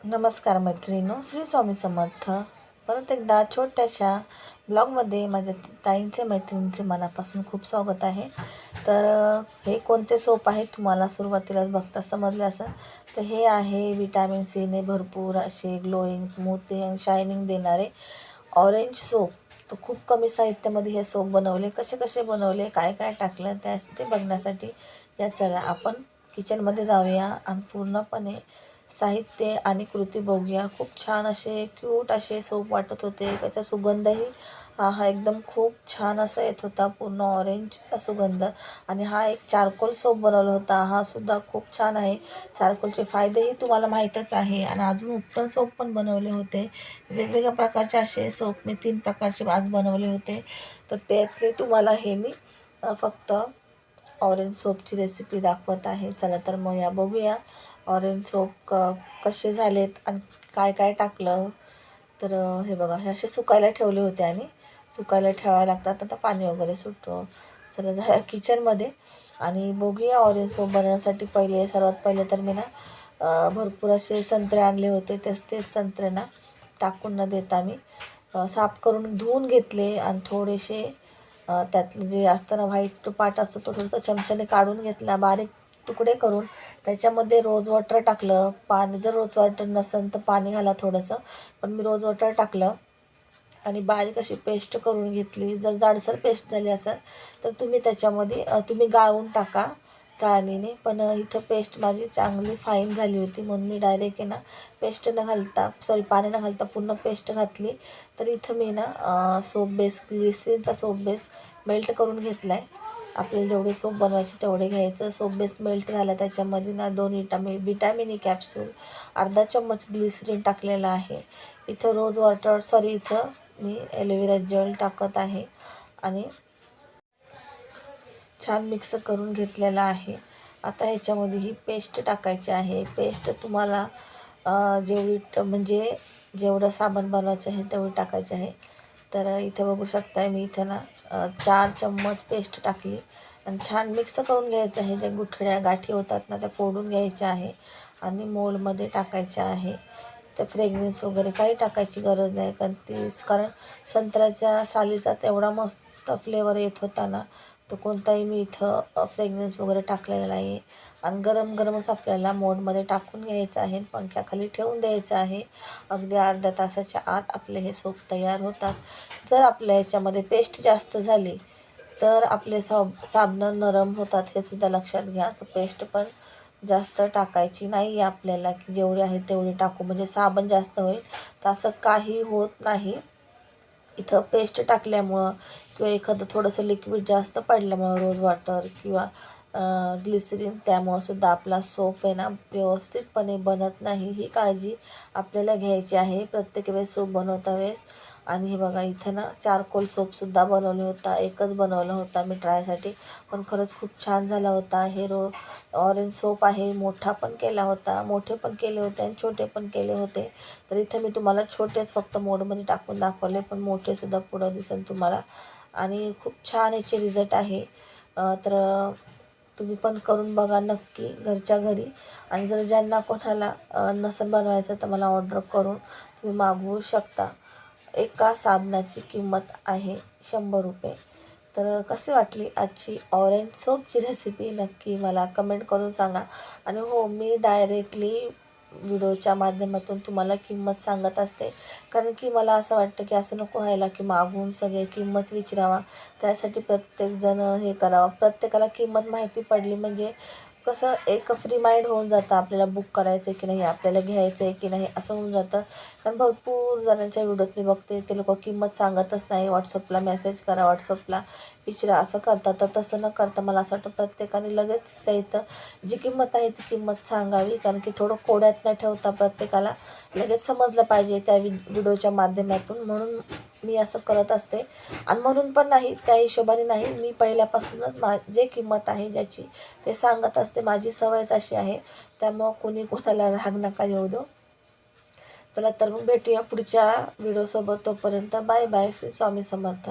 नमस्कार मैत्रिणींनो, श्री स्वामी समर्थ. परत एकदा छोट्याशा ब्लॉगमध्ये माझ्या ताईंचे मैत्रिणींचे मनापासून खूप स्वागत आहे. तर हे कोणते सोप आहे तुम्हाला सुरुवातीलाच बघता समजले असं. तर हे आहे विटॅमिन सीने भरपूर असे ग्लोईंग, स्मूथ अँड शायनिंग देणारे ऑरेंज सोप. तर खूप कमी साहित्यामध्ये हे सोप बनवले. कसे कसे बनवले, काय काय टाकलं ते बघण्यासाठी या चला आपण किचनमध्ये जाऊया आणि पूर्णपणे साहित्य आणि कृती बघूया. खूप छान असे क्यूट असे सोप वाटत होते. त्याचा सुगंधही हा एकदम खूप छान असा येत होता, पूर्ण ऑरेंजचा सुगंध. आणि हा एक चारकोल सोप बनवला होता, हा सुद्धा खूप छान आहे. चारकोलचे फायदेही तुम्हाला माहीतच आहे. आणि अजून उपटन सोप पण बनवले होते. वेगवेगळ्या प्रकारचे असे सोप मी 3 प्रकारचे आज बनवले होते. तर त्यातले तुम्हाला हे मी फक्त ऑरेंज सोपची रेसिपी दाखवत आहे. चला तर मग या बघूया ऑरेंज सोप कसे झालेत आणि काय काय टाकलं. तर हे बघा, हे असे सुकायला ठेवले होते आणि सुकायला ठेवायला लागतात, आता पाणी वगैरे सुटतो. चला जा किचनमध्ये आणि बघूया ऑरेंज सोप बनवण्यासाठी. सर्वात पहिले तर मी ना भरपूर असे संत्रे आणले होते. तेच संत्रे ना टाकून न देता मी साफ करून धुवून घेतले आणि थोडेसे त्यातलं जे असतं ना व्हाईट पार्ट असतो तो थोडंसं चमच्याने काढून घेतला, बारीक तुकडे करून त्याच्यामध्ये रोज वॉटर टाकलं. पाणी जर रोज वॉटर नसेल तर पाणी घाला थोडंसं, पण मी रोज वॉटर टाकलं आणि बारीक अशी पेस्ट करून घेतली. जर जाडसर पेस्ट झाली असेल तर तुम्ही त्याच्यामध्ये तुम्ही गाळून टाका चाळणीने. पण इथं पेस्ट माझी चांगली फाईन झाली होती म्हणून मी डायरेक्ट आहे ना पेस्ट न घालता पाणी न घालता पूर्ण पेस्ट घातली. तर इथं मी ना सोप बेस, ग्लिसरीनचा सोप बेस मेल्ट करून घेतला आहे. आपल्याला जेवढे सोप बनवायचे तेवढे घ्यायचं. सोप बेस मेल्ट झाला, त्याच्यामध्ये ना 2 विटॅमिन ई कॅप्सूल, अर्धा चम्मच ग्लिसरीन टाकलेला आहे. इथं रोज वॉटर इथं मी ॲलोवेरा जेल टाकत आहे आणि छान मिक्स करून घेतलेला आहे. आता ह्याच्यामध्ये ही पेस्ट टाकायची आहे. पेस्ट तुम्हाला जेवढी म्हणजे जेवढं साबण बनवायचं आहे तेवढी टाकायची आहे. तर इथं बघू शकताय मी इथं ना 4 चम्मच पेस्ट टाकली आणि छान मिक्स करून घ्यायचं आहे. ज्या गुठळ्या गाठी होतात ना त्या फोडून घ्यायच्या आहे आणि मोल्डमध्ये टाकायच्या आहे. तर फ्रेग्रन्स वगैरे काही टाकायची गरज नाही, कारण संत्र्याच्या सालीचाच एवढा मस्त फ्लेवर येत होता ना, तो कोणताही मी इथं फ्रेग्रन्स वगैरे टाकलेला नाही आहे. आणि गरम गरमच आपल्याला मोडमध्ये टाकून घ्यायचं आहे, पंख्याखाली ठेवून द्यायचं आहे. अगदी अर्ध्या तासाच्या आत आपले हे सोप तयार होतात. जर आपल्या ह्याच्यामध्ये पेस्ट जास्त झाली तर आपले साबणं नरम होतात, हे सुद्धा लक्षात घ्या. तर पेस्ट पण जास्त टाकायची नाही आहे आपल्याला, की जेवढी आहे तेवढी टाकू म्हणजे साबण जास्त होईल, तर असं काही होत नाही. इथं पेस्ट टाकल्यामुळं किंवा एखादं थोडंसं लिक्विड जास्त पडल्यामुळं रोज वॉटर किंवा ग्लिसरीन, त्यामुळं सुद्धा आपला सोप आहे ना व्यवस्थितपणे बनत नाही. ही काळजी आपल्याला घ्यायची आहे प्रत्येक वेळेस सोप बनवता वेळेस. आणि हे बघा इथं ना चारकोल सोपसुद्धा बनवला होता, एकच बनवला होता मी ट्रायसाठी, पण खरंच खूप छान झाला होता. हे ऑरेंज सोप आहे, मोठे पण केले होते आणि छोटे पण केले होते. तर इथे मी तुम्हाला छोटेच फक्त मोडमध्ये टाकून दाखवले, पण मोठेसुद्धा पुढं दिसेल तुम्हाला. आणि खूप छान याचे रिझल्ट आहे. तर तुम्ही पण करून बघा नक्की घरच्या घरी. आणि जर ज्यांना कोणाला नसेल बनवायचं तर मला ऑर्डर करून तुम्ही मागवू शकता. एका साबणाची किंमत आहे 100 रुपये. तर कशी वाटली आजची ऑरेंज सोपची रेसिपी नक्की मला कमेंट करून सांगा. आणि हो, मी डायरेक्टली व्हिडिओच्या माध्यमातून तुम्हाला किंमत सांगत असते, कारण की मला असं वाटतं की असं नको व्हायला की मागून सगळे किंमत विचारावा. त्यासाठी प्रत्येकजण हे करावं, प्रत्येकाला किंमत माहिती पडली म्हणजे कसं एक फ्री माइंड होऊन जातं. आपल्याला बुक करायचं आहे की नाही, आपल्याला घ्यायचं आहे की नाही, असं होऊन जातं. कारण भरपूर जणांच्या व्हिडिओत मी बघते ते लोक किंमत सांगतच नाही. व्हॉट्सअपला मेसेज करा, व्हॉट्सअपला विचारा, असं करतात. तर तसं न करता मला असं वाटतं प्रत्येकाने लगेच तिथल्या इथं जी किंमत आहे ती किंमत सांगावी, कारण की थोडं कोड्यात न ठेवता प्रत्येकाला लगेच समजलं पाहिजे त्या व्हिडिओच्या माध्यमातून. म्हणून मी असं करत असते. आणि म्हणून पण नाही, त्या हिशोबाने नाही, मी पहिल्यापासूनच जे किंमत आहे ज्याची ते सांगत असते. माझी सवयच अशी आहे, त्यामुळं कोणी कोणाला राग नका येऊ दो. चला तर मग भेटूया पुढच्या व्हिडिओसोबत. तोपर्यंत बाय बाय. श्री स्वामी समर्थ.